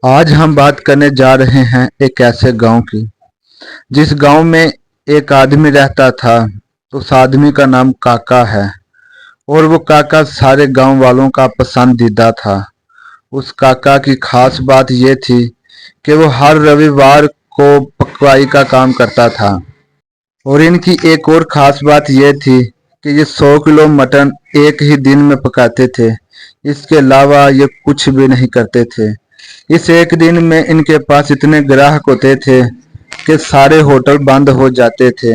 आज हम बात करने जा रहे हैं एक ऐसे गांव की जिस गांव में एक आदमी रहता था। उस आदमी का नाम काका है और वो काका सारे गांव वालों का पसंदीदा था। उस काका की खास बात ये थी कि वो हर रविवार को पकवाई का काम करता था। और इनकी एक और खास बात ये थी कि ये 100 किलो मटन एक ही दिन में पकाते थे। इसके अलावा ये कुछ भी नहीं करते थे। इस एक दिन में इनके पास इतने ग्राहक होते थे कि सारे होटल बंद हो जाते थे।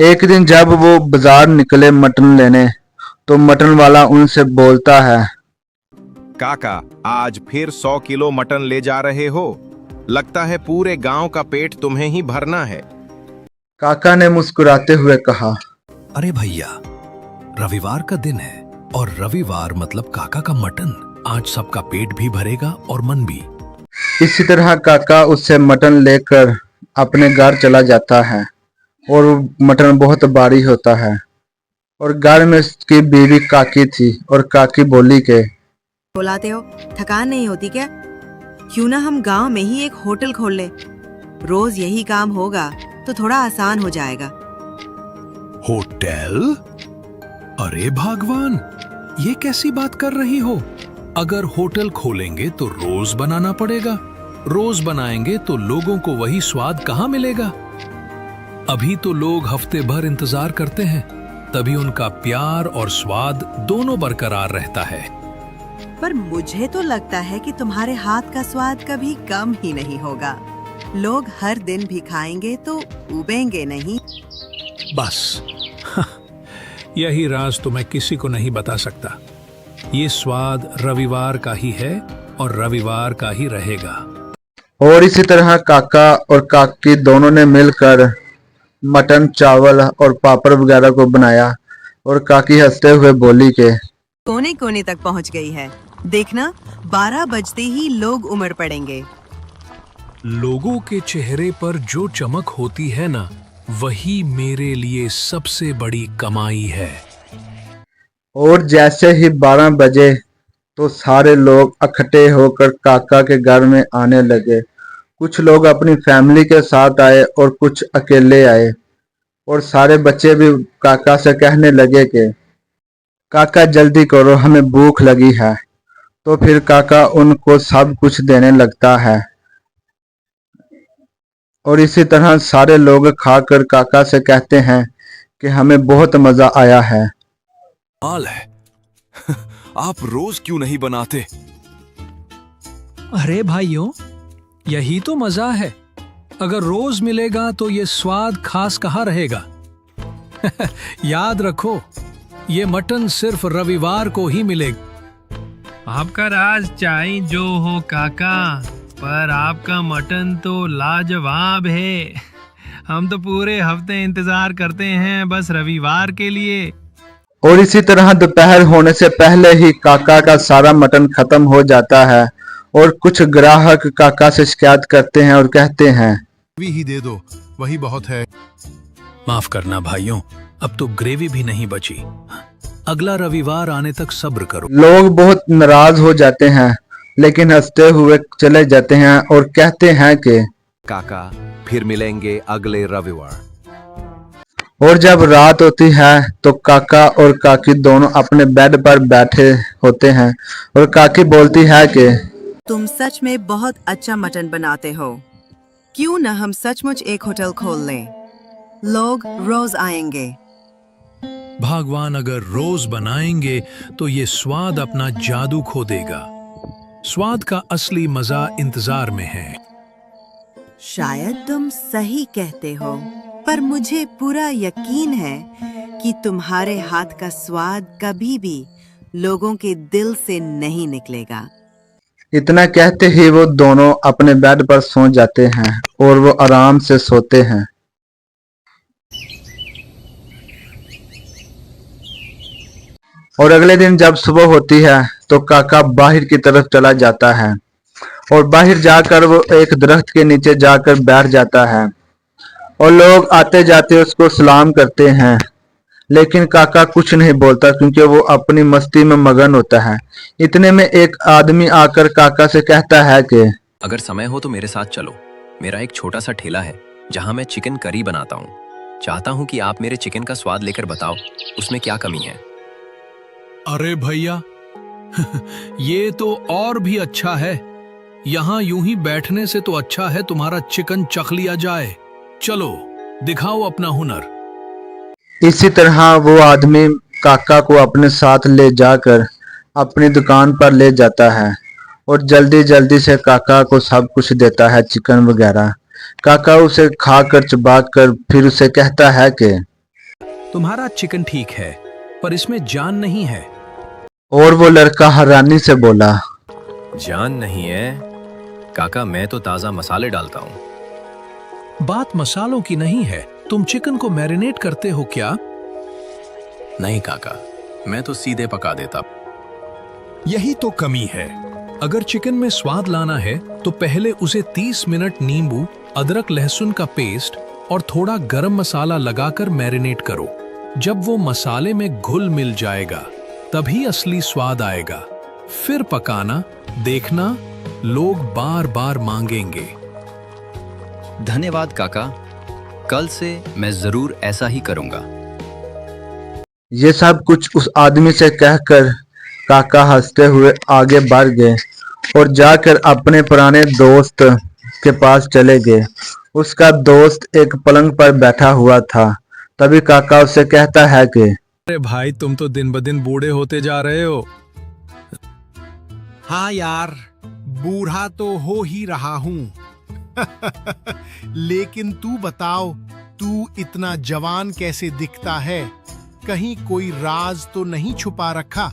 एक दिन जब वो बाजार निकले मटन लेने, तो मटन वाला उनसे बोलता है। काका, आज फिर 100 किलो मटन ले जा रहे हो? लगता है पूरे गांव का पेट तुम्हें ही भरना है। काका ने मुस्कुराते हुए कहा, अरे भैया, रविवार का दिन है और रविवार मतलब काका का मटन। आज सबका पेट भी भरेगा और मन भी। इसी तरह काका उससे मटन लेकर अपने घर चला जाता है और मटन बहुत भारी होता है। और घर में उसकी बीवी काकी थी और काकी बोली के बुलाते हो, थकान नहीं होती क्या? क्यों ना हम गांव में ही एक होटल खोल ले। रोज यही काम होगा तो थोड़ा आसान हो जाएगा। होटल? अरे भगवान, ये कैसी बात कर रही हो? अगर होटल खोलेंगे तो रोज बनाना पड़ेगा। रोज बनाएंगे तो लोगों को वही स्वाद कहाँ मिलेगा? अभी तो लोग हफ्ते भर इंतजार करते हैं, तभी उनका प्यार और स्वाद दोनों बरकरार रहता है। पर मुझे तो लगता है कि तुम्हारे हाथ का स्वाद कभी कम ही नहीं होगा। लोग हर दिन भी खाएंगे तो उबेंगे नहीं। बस यही राज तो मैं किसी को नहीं बता सकता। ये स्वाद रविवार का ही है और रविवार का ही रहेगा। और इसी तरह काका और काकी दोनों ने मिलकर मटन, चावल और पापड़ वगैरह को बनाया। और काकी हंसते हुए बोली के कोने कोने तक पहुंच गई है। देखना, 12 बजते ही लोग उमड़ पड़ेंगे। लोगों के चेहरे पर जो चमक होती है ना, वही मेरे लिए सबसे बड़ी कमाई है। और जैसे ही 12 बजे तो सारे लोग इकट्ठे होकर काका के घर में आने लगे। कुछ लोग अपनी फैमिली के साथ आए और कुछ अकेले आए। और सारे बच्चे भी काका से कहने लगे कि काका जल्दी करो, हमें भूख लगी है। तो फिर काका उनको सब कुछ देने लगता है। और इसी तरह सारे लोग खाकर काका से कहते हैं कि हमें बहुत मजा आया है। हाल है आप रोज क्यों नहीं बनाते? अरे भाइयों, यही तो मजा है। अगर रोज मिलेगा तो ये स्वाद खास कहाँ रहेगा? याद रखो, ये मटन सिर्फ रविवार को ही मिलेगा। आपका राज चाहे जो हो काका, पर आपका मटन तो लाजवाब है। हम तो पूरे हफ्ते इंतजार करते हैं बस रविवार के लिए। और इसी तरह दोपहर होने से पहले ही काका का सारा मटन खत्म हो जाता है। और कुछ ग्राहक काका से शिकायत करते हैं और कहते हैं, ग्रेवी ही दे दो, वही बहुत है। माफ करना भाइयों, अब तो ग्रेवी भी नहीं बची। अगला रविवार आने तक सब्र करो। लोग बहुत नाराज हो जाते हैं लेकिन हंसते हुए चले जाते हैं और कहते हैं कि काका, फिर मिलेंगे अगले रविवार। और जब रात होती है तो काका और काकी दोनों अपने बेड पर बैठे होते हैं और काकी बोलती है कि तुम सच में बहुत अच्छा मटन बनाते हो। क्यों ना हम सचमुच एक होटल खोल लें? लोग रोज आएंगे। भगवान अगर रोज बनाएंगे तो ये स्वाद अपना जादू खो देगा। स्वाद का असली मजा इंतजार में है। शायद तुम सही कहते हो, पर मुझे पूरा यकीन है कि तुम्हारे हाथ का स्वाद कभी भी लोगों के दिल से नहीं निकलेगा। इतना कहते ही वो दोनों अपने बेड पर सो जाते हैं और वो आराम से सोते हैं। और अगले दिन जब सुबह होती है तो काका बाहर की तरफ चला जाता है और बाहर जाकर वो एक दरख्त के नीचे जाकर बैठ जाता है। और लोग आते जाते उसको सलाम करते हैं। लेकिन काका कुछ नहीं बोलता क्योंकि वो अपनी मस्ती में मगन होता है। इतने में एक आदमी आकर काका से कहता है कि अगर समय हो तो मेरे साथ चलो। मेरा एक छोटा सा ठेला है जहां मैं चिकन करी बनाता हूँ। चाहता हूँ कि आप मेरे चिकन का स्वाद लेकर बताओ उसमें क्या कमी है। अरे भैया ये तो और भी अच्छा है। यहाँ यूं ही बैठने से तो अच्छा है तुम्हारा चिकन चख लिया जाए। चलो दिखाओ अपना हुनर। इसी तरह वो आदमी काका को अपने साथ ले जाकर अपनी दुकान पर ले जाता है और जल्दी जल्दी से काका को सब कुछ देता है, चिकन वगैरह। काका उसे खाकर चबाकर फिर उसे कहता है कि तुम्हारा चिकन ठीक है पर इसमें जान नहीं है। और वो लड़का हैरानी से बोला, जान नहीं है काका, मैं तो ताजा मसाले डालता हूँ। बात मसालों की नहीं है, तुम चिकन को मैरिनेट करते हो क्या? नहीं काका, मैं तो सीधे पका देता। यही तो कमी है। अगर चिकन में स्वाद लाना है तो पहले उसे 30 मिनट नींबू, अदरक लहसुन का पेस्ट और थोड़ा गरम मसाला लगाकर मैरिनेट करो। जब वो मसाले में घुल मिल जाएगा तभी असली स्वाद आएगा। फिर पकाना, देखना लोग बार बार मांगेंगे। धन्यवाद काका, कल से मैं जरूर ऐसा ही करूंगा। ये सब कुछ उस आदमी से कहकर काका हंसते हुए आगे बढ़ गए और जाकर अपने पुराने दोस्त के पास चले गए। उसका दोस्त एक पलंग पर बैठा हुआ था। तभी काका उससे कहता है कि अरे भाई, तुम तो दिन ब दिन बूढ़े होते जा रहे हो। हाँ यार, बूढ़ा तो हो ही रहा हूँ। लेकिन तू बताओ, तू इतना जवान कैसे दिखता है? कहीं कोई राज तो नहीं छुपा रखा?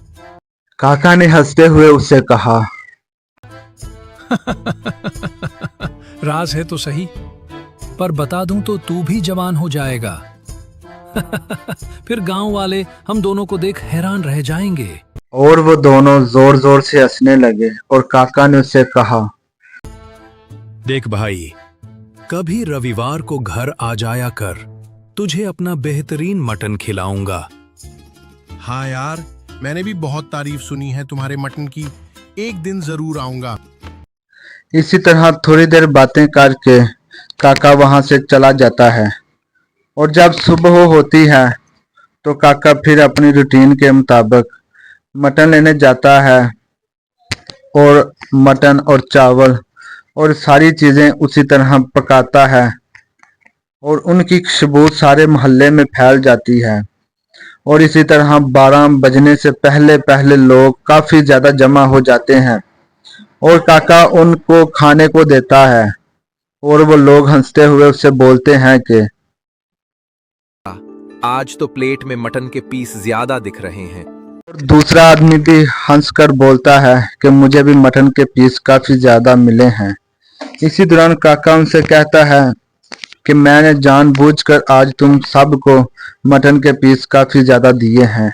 काका ने हंसते हुए उससे कहा, राज है तो सही, पर बता दूं तो तू भी जवान हो जाएगा। फिर गांव वाले हम दोनों को देख हैरान रह जाएंगे। और वो दोनों जोर जोर से हंसने लगे और काका ने उससे कहा, देख भाई, कभी रविवार को घर आ जाया कर, तुझे अपना बेहतरीन मटन खिलाऊंगा। हाँ यार, मैंने भी बहुत तारीफ सुनी है तुम्हारे मटन की। एक दिन जरूर आऊंगा। इसी तरह थोड़ी देर बातें करके काका वहां से चला जाता है और जब सुबह होती है तो काका फिर अपनी रूटीन के मुताबिक मटन लेने जाता है और मटन और चावल और सारी चीजें उसी तरह पकाता है और उनकी खुशबू सारे मोहल्ले में फैल जाती है। और इसी तरह 12 बजने से पहले पहले लोग काफी ज्यादा जमा हो जाते हैं और काका उनको खाने को देता है और वो लोग हंसते हुए उससे बोलते हैं कि आज तो प्लेट में मटन के पीस ज्यादा दिख रहे हैं। और दूसरा आदमी भी हंसकर बोलता है कि मुझे भी मटन के पीस काफी ज्यादा मिले हैं। इसी दौरान काका उनसे कहता है कि मैंने जानबूझकर आज तुम सबको मटन के पीस काफी ज्यादा दिए हैं।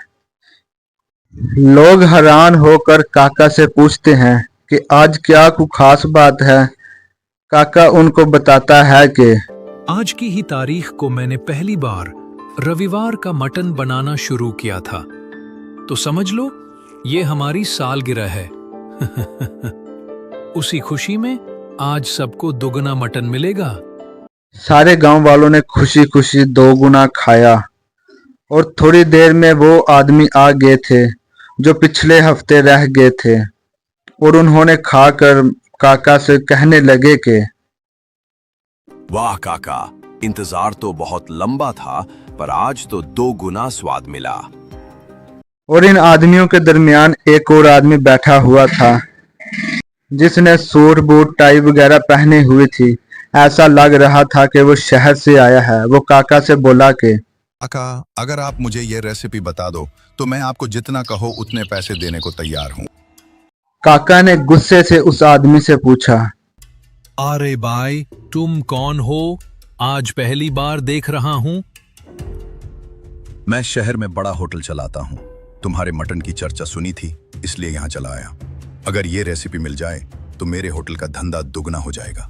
लोग हैरान होकर काका से पूछते हैं कि आज क्या कोई खास बात है। काका उनको बताता है कि आज की ही तारीख को मैंने पहली बार रविवार का मटन बनाना शुरू किया था, तो समझ लो ये हमारी सालगिरह है। उसी खुशी में आज सबको दुगना मटन मिलेगा। सारे गांव वालों ने खुशी खुशी 2 गुना खाया और थोड़ी देर में वो आदमी आ गए थे जो पिछले हफ्ते रह गए थे और उन्होंने खाकर काका से कहने लगे कि वाह काका, इंतजार तो बहुत लंबा था पर आज तो 2 गुना स्वाद मिला। और इन आदमियों के दरमियान एक और आदमी बैठा हुआ था जिसने सूट बूट टाई वगैरह पहनी हुई थी। ऐसा लग रहा था कि वो शहर से आया है। वो काका से बोला कि काका, अगर आप मुझे ये रेसिपी बता दो तो मैं आपको जितना कहो उतने पैसे देने को तैयार हूँ। काका ने गुस्से से उस आदमी से पूछा, अरे भाई, तुम कौन हो? आज पहली बार देख रहा हूँ। मैं शहर में बड़ा होटल चलाता हूँ। तुम्हारे मटन की चर्चा सुनी थी इसलिए यहाँ चला आया। अगर ये रेसिपी मिल जाए तो मेरे होटल का धंधा दुगना हो जाएगा।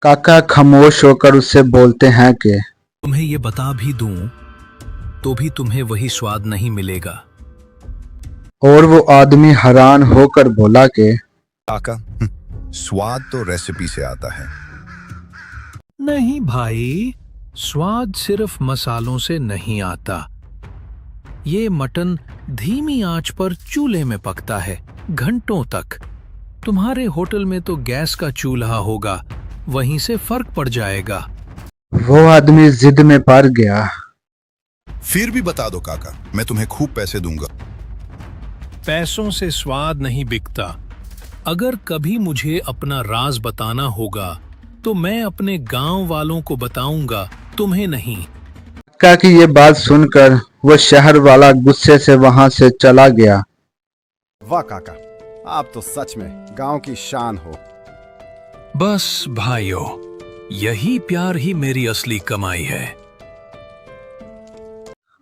काका खामोश होकर उससे बोलते हैं कि तुम्हें ये बता भी दूं तो भी तुम्हें वही स्वाद नहीं मिलेगा। और वो आदमी हैरान होकर बोला कि काका, स्वाद तो रेसिपी से आता है। नहीं भाई, स्वाद सिर्फ मसालों से नहीं आता। ये मटन धीमी आंच पर चूल्हे में पकता है घंटों तक। तुम्हारे होटल में तो गैस का चूल्हा होगा, वहीं से फर्क पड़ जाएगा। वो आदमी जिद में पड़ गया। फिर भी बता दो काका, मैं तुम्हें खूब पैसे दूंगा। पैसों से स्वाद नहीं बिकता। अगर कभी मुझे अपना राज बताना होगा तो मैं अपने गांव वालों को बताऊंगा, तुम्हें नहीं। काका की ये बात सुनकर वो शहर वाला गुस्से से वहां से चला गया। वाह काका, आप तो सच में गांव की शान हो। बस भाइयों, यही प्यार ही मेरी असली कमाई है।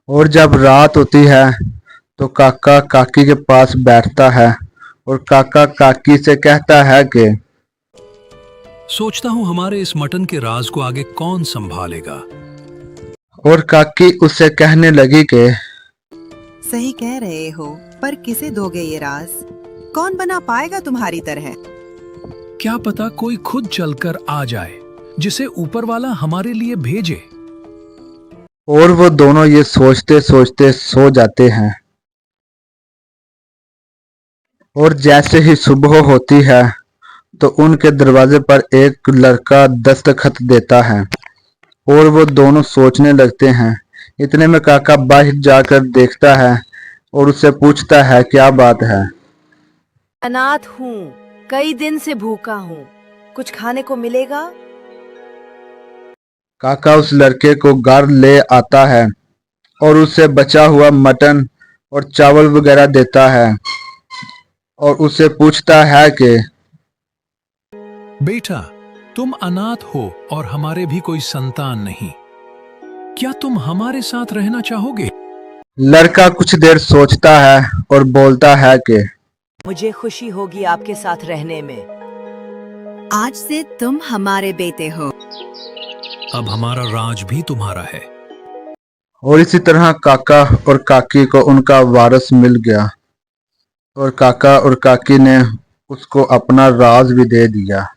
और जब रात होती है तो काका काकी के पास बैठता है और काका काकी से कहता है कि सोचता हूँ हमारे इस मटन के राज को आगे कौन संभालेगा। और काकी उससे कहने लगी कि सही कह रहे हो, पर किसे दोगे ये राज? कौन बना पाएगा तुम्हारी तरह? क्या पता कोई खुद चलकर आ जाए, जिसे ऊपर वाला हमारे लिए भेजे। और वो दोनों ये सोचते सोचते सो जाते हैं। और जैसे ही सुबह होती है तो उनके दरवाजे पर एक लड़का दस्तखत देता है और वो दोनों सोचने लगते हैं। इतने में काका बाहर जाकर देखता है और उससे पूछता है क्या बात है। अनाथ हूँ, कई दिन से भूखा हूँ, कुछ खाने को मिलेगा? काका उस लड़के को घर ले आता है और उससे बचा हुआ मटन और चावल वगैरह देता है और उससे पूछता है कि बेटा, तुम अनाथ हो और हमारे भी कोई संतान नहीं, क्या तुम हमारे साथ रहना चाहोगे? लड़का कुछ देर सोचता है और बोलता है कि मुझे खुशी होगी आपके साथ रहने में। आज से तुम हमारे बेटे हो। अब हमारा राज भी तुम्हारा है। और इसी तरह काका और काकी को उनका वारिस मिल गया और काका और काकी ने उसको अपना राज भी दे दिया।